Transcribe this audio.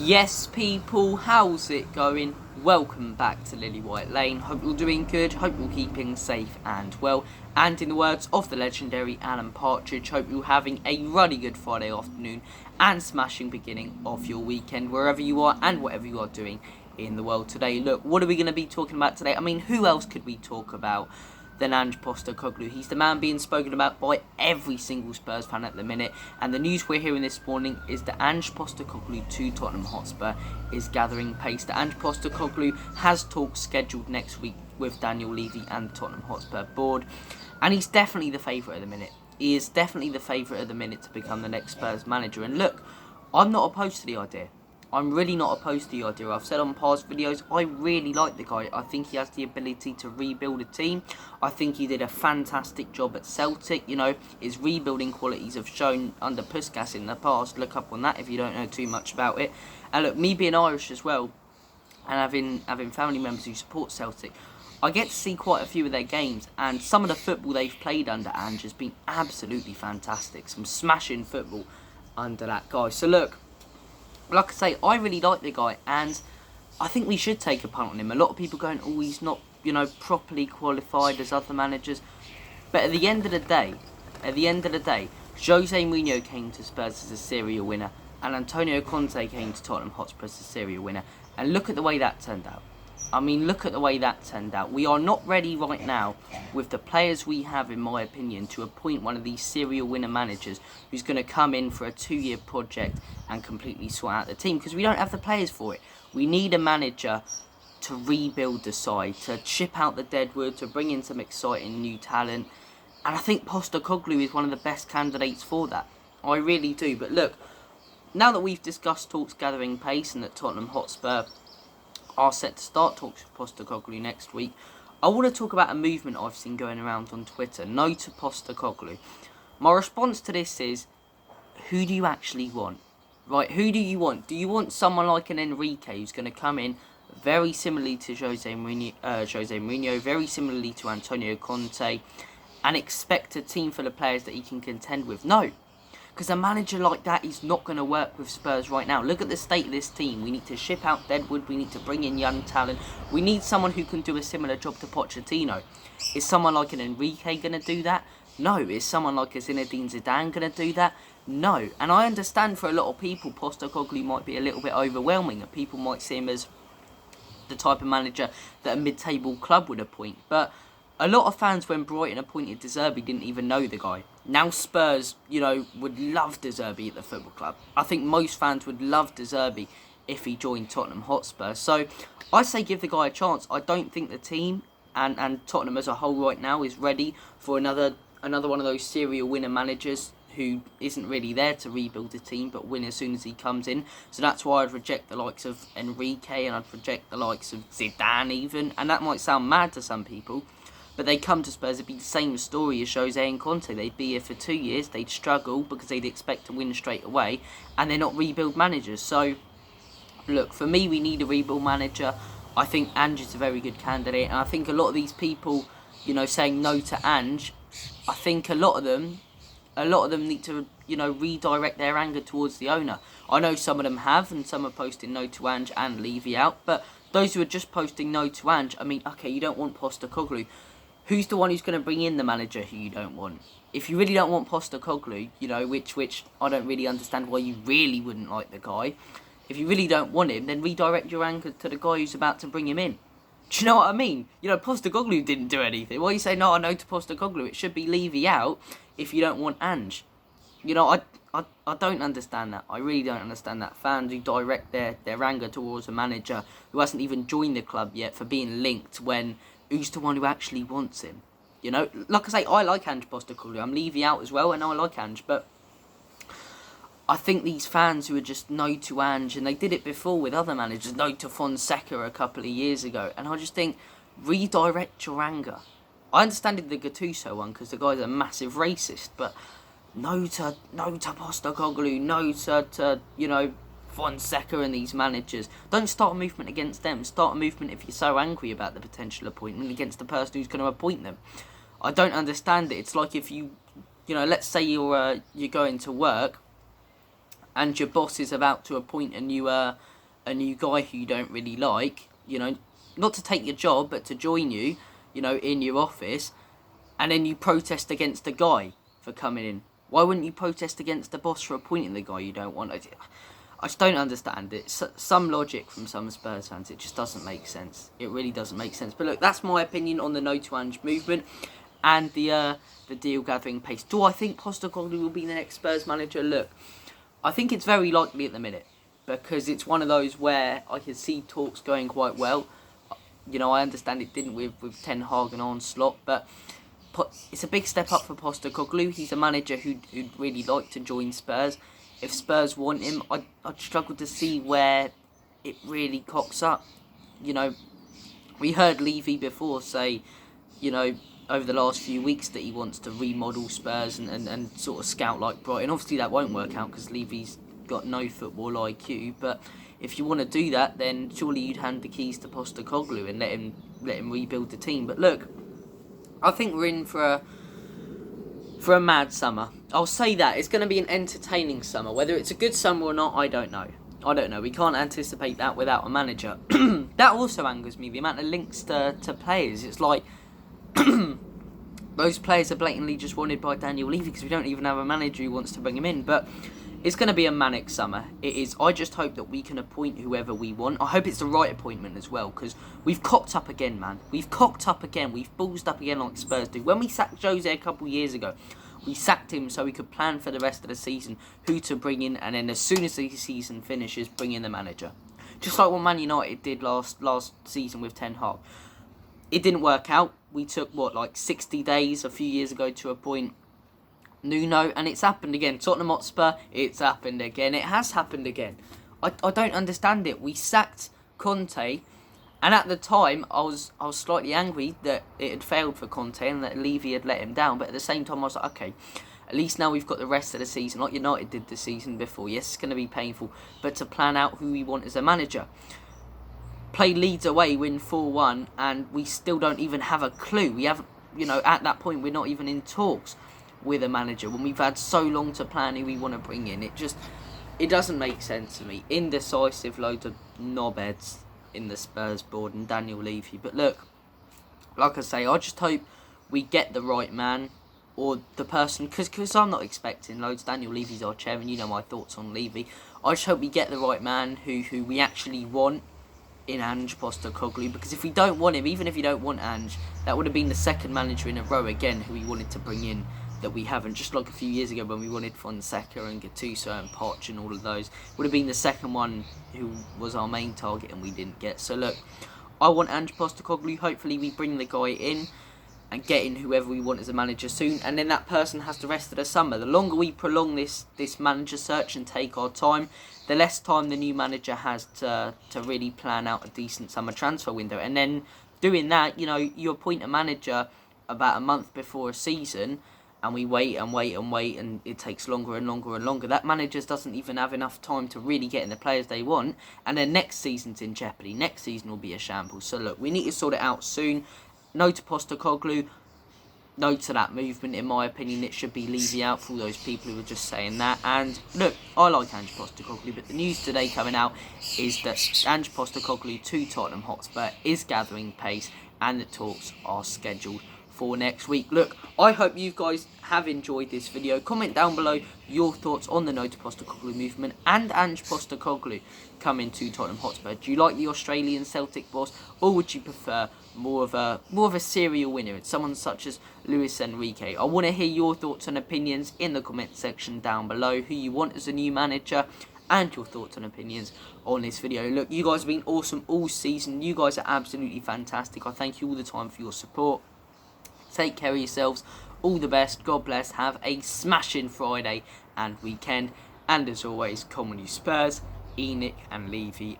Yes, people, how's it going? Welcome back to Lily White Lane. Hope you're doing good, hope you're keeping safe and well. And in the words of the legendary Alan Partridge, hope you're having a really good Friday afternoon and smashing beginning of your weekend, wherever you are and whatever you are doing in the world today. Look, what are we going to be talking about today? I mean, who else could we talk about than Ange Postecoglou? He's the man being spoken about by every single Spurs fan at the minute, and the news we're hearing this morning is that Ange Postecoglou to Tottenham Hotspur is gathering pace. That Ange Postecoglou has talks scheduled next week with Daniel Levy and the Tottenham Hotspur board, and he's definitely the favourite at the minute. He is definitely the favourite at the minute to become the next Spurs manager, and look, I'm not opposed to the idea. I'm really not opposed to the idea. I've said on past videos, I really like the guy. I think he has the ability to rebuild a team. I think he did a fantastic job at Celtic. You know, his rebuilding qualities have shown under Puskas in the past. Look up on that if you don't know too much about it. And look, me being Irish as well, and having family members who support Celtic, I get to see quite a few of their games, and some of the football they've played under Ange has been absolutely fantastic. Some smashing football under that guy. So look, like I say, I really like the guy, and I think we should take a punt on him. A lot of people going, oh, he's not, properly qualified as other managers. But at the end of the day, Jose Mourinho came to Spurs as a serial winner, and Antonio Conte came to Tottenham Hotspur as a serial winner. And look at the way that turned out. We are not ready right now with the players we have, in my opinion, to appoint one of these serial winner managers who's going to come in for a 2-year project and completely sort out the team, because we don't have the players for it. We need a manager to rebuild the side, to chip out the deadwood, to bring in some exciting new talent. And I think Postecoglou is one of the best candidates for that. I really do. But look, now that we've discussed talks gathering pace and that Tottenham Hotspur are set to start talks with Postecoglou next week, I want to talk about a movement I've seen going around on Twitter. No to Postecoglou. My response to this is, who do you actually want? Right, who do you want? Do you want someone like an Enrique who's going to come in very similarly to Jose Mourinho, very similarly to Antonio Conte, and expect a team full of players that he can contend with? No. Because a manager like that is not going to work with Spurs right now. Look at the state of this team. We need to ship out deadwood. We need to bring in young talent. We need someone who can do a similar job to Pochettino. Is someone like an Enrique going to do that? No. Is someone like a Zinedine Zidane going to do that? No. And I understand for a lot of people, Postecoglou might be a little bit overwhelming, and people might see him as the type of manager that a mid-table club would appoint. But a lot of fans, when Brighton appointed De Zerbi, didn't even know the guy. Now Spurs, would love De Zerbi at the football club. I think most fans would love De Zerbi if he joined Tottenham Hotspur. So I say give the guy a chance. I don't think the team and Tottenham as a whole right now is ready for another one of those serial winner managers who isn't really there to rebuild the team but win as soon as he comes in. So that's why I'd reject the likes of Enrique, and I'd reject the likes of Zidane even. And that might sound mad to some people, but they come to Spurs, it'd be the same story as Jose and Conte. They'd be here for 2 years, they'd struggle because they'd expect to win straight away, and they're not rebuild managers. So, look, for me, we need a rebuild manager. I think Ange is a very good candidate, and I think a lot of these people, saying no to Ange, I think a lot of them need to, redirect their anger towards the owner. I know some of them have, and some are posting no to Ange and Levy out, but those who are just posting no to Ange, I mean, okay, you don't want Postecoglou. Who's the one who's going to bring in the manager who you don't want? If you really don't want Postecoglou, which I don't really understand why you really wouldn't like the guy. If you really don't want him, then redirect your anger to the guy who's about to bring him in. Do you know what I mean? Postecoglou didn't do anything. Why are you saying no to Postecoglou? It should be Levy out if you don't want Ange. I don't understand that. I really don't understand that. Fans who direct their anger towards a manager who hasn't even joined the club yet for being linked, when who's the one who actually wants him? Like I say, I like Ange Postecoglou. I'm Levy out as well, and I like Ange, but I think these fans who are just no to Ange, and they did it before with other managers, no to Fonseca a couple of years ago, and I just think, redirect your anger. I understand the Gattuso one because the guy's a massive racist, but no to Postecoglou, no to Fonseca and these managers. Don't start a movement against them. Start a movement, if you're so angry about the potential appointment, against the person who's going to appoint them. I don't understand it. It's like if you let's say you're going to work and your boss is about to appoint a new guy who you don't really like, you know, not to take your job, but to join you, you know, in your office, and then you protest against the guy for coming in. Why wouldn't you protest against the boss for appointing the guy you don't want? I just don't understand it. Some logic from some Spurs fans, it just doesn't make sense. It really doesn't make sense. But look, that's my opinion on the No to Ange movement and the deal gathering pace. Do I think Postecoglou will be the next Spurs manager? Look, I think it's very likely at the minute, because it's one of those where I can see talks going quite well. You know, I understand it didn't with Ten Hag and Onslaught, but it's a big step up for Postecoglou. He's a manager who'd really like to join Spurs. If Spurs want him, I'd struggle to see where it really cocks up. You know, we heard Levy before say, you know, over the last few weeks that he wants to remodel Spurs and sort of scout like Brighton. Obviously that won't work out because Levy's got no football IQ, but if you want to do that, then surely you'd hand the keys to Postecoglou and let him rebuild the team. But look, I think we're in for a mad summer. I'll say that. It's going to be an entertaining summer. Whether it's a good summer or not, I don't know. We can't anticipate that without a manager. That also angers me, the amount of links to players. It's like those players are blatantly just wanted by Daniel Levy because we don't even have a manager who wants to bring him in. But it's going to be a manic summer. It is. I just hope that we can appoint whoever we want. I hope it's the right appointment as well, because we've cocked up again, man. We've cocked up again. We've ballsed up again like Spurs do. When we sacked Jose a couple of years ago, we sacked him so we could plan for the rest of the season who to bring in, and then as soon as the season finishes, bring in the manager. Just like what Man United did last season with Ten Hag. It didn't work out. We took, like 60 days a few years ago to appoint Nuno, and it's happened again. Tottenham Hotspur, it's happened again. It has happened again. I don't understand it. We sacked Conte, and at the time, I was slightly angry that it had failed for Conte and that Levy had let him down. But at the same time, I was like, okay, at least now we've got the rest of the season, like United did the season before. Yes, it's going to be painful, but to plan out who we want as a manager. Play Leeds away, win 4-1, and we still don't even have a clue. We haven't, you know, at that point, we're not even in talks with a manager when we've had so long to plan who we want to bring in. It doesn't make sense to me. Indecisive, loads of knobheads in the Spurs board and Daniel Levy. But look, like I say, I just hope we get the right man or the person, because I'm not expecting loads. Daniel Levy's our chairman, you know my thoughts on Levy. I just hope we get the right man who we actually want in Ange Postecoglou, because if we don't want him, even if you don't want Ange, that would have been the second manager in a row again who we wanted to bring in that we haven't. Just like a few years ago when we wanted Fonseca and Gattuso and Poch and all of those, would have been the second one who was our main target and we didn't get. So look, I want Ange Postecoglou. Hopefully we bring the guy in and get in whoever we want as a manager soon, and then that person has the rest of the summer. The longer we prolong this manager search and take our time, the less time the new manager has to really plan out a decent summer transfer window. And then doing that, you know, you appoint a manager about a month before a season, and we wait and wait and wait, and it takes longer and longer and longer. That manager doesn't even have enough time to really get in the players they want, and then next season's in jeopardy. Next season will be a shambles. So look, we need to sort it out soon. No to Postecoglou. No to that movement. In my opinion, it should be Levy out for all those people who were just saying that. And look, I like Ange Postecoglou, but the news today coming out is that Ange Postecoglou to Tottenham Hotspur is gathering pace, and the talks are scheduled for next week. Look, I hope you guys have enjoyed this video. Comment down below your thoughts on the No to Postecoglou movement and Ange Postecoglou coming to Tottenham Hotspur. Do you like the Australian Celtic boss, or would you prefer more of a serial winner? It's someone such as Luis Enrique. I want to hear your thoughts and opinions in the comment section down below, who you want as a new manager, and your thoughts and opinions on this video. Look, you guys have been awesome all season. You guys are absolutely fantastic. I thank you all the time for your support. Take care of yourselves. All the best. God bless. Have a smashing Friday and weekend. And as always, come on you Spurs, Enoch and Levy.